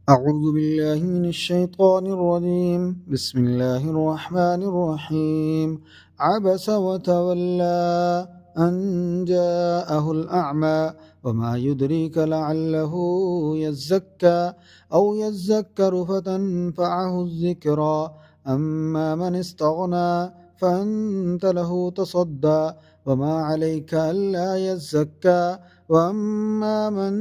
أعوذ بالله من الشيطان الرجيم. بسم الله الرحمن الرحيم. عبس وتولى أن جاءه الأعمى وما يدريك لعله يزكى أو يذكر فتنفعه الذكرى أما من استغنى فأنت له تصدى وما عليك ألا يزكى وأما من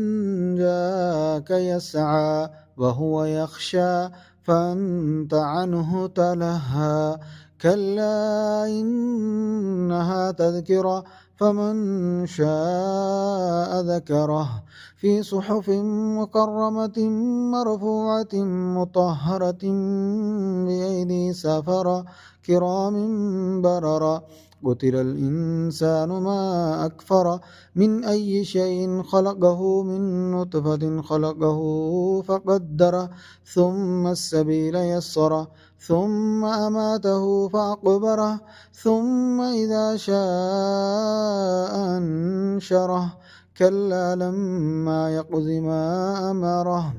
جاءك يسعى وهو يخشى فأنت عنه تلهى كلا إنها تذكرة فمن شاء ذكره في صحف مكرمة مرفوعة مطهرة بأيدي سفرة كرام بررة قتل الإنسان ما أكفر من أي شيء خلقه من نطفة خلقه فقدره ثم السبيل يسره ثم أماته فأقبره ثم إذا شاء أنشره كلا لما يقض ما أمره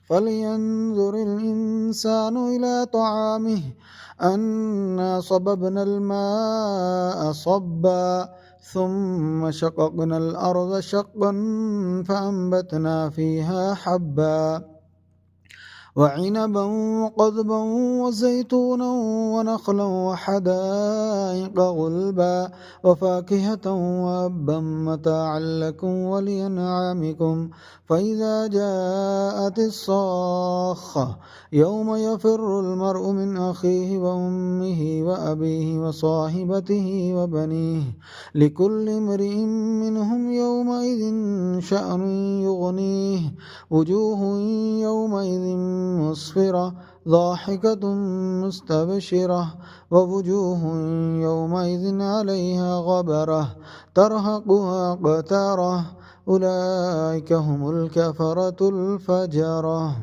فلينظر الإنسان إلى طعامه أنا صببنا الماء صبا ثم شققنا الأرض شقا فأنبتنا فيها حبا وعنبا وقضبا وزيتونا ونخلا وحدائق غلبا وفاكهة وأبا متاعا لكم ولأنعامكم فإذا جاءت الصاخة يوم يفر المرء من أخيه وأمه وأبيه وصاحبته وبنيه لكل امرئ منهم يومئذ شأن يغنيه وجوه يومئذ مسفرة ضاحكة مستبشرة ووجوه يومئذ عليها غبرة ترهقها قترة أولئك هم الكفرة الفجرة.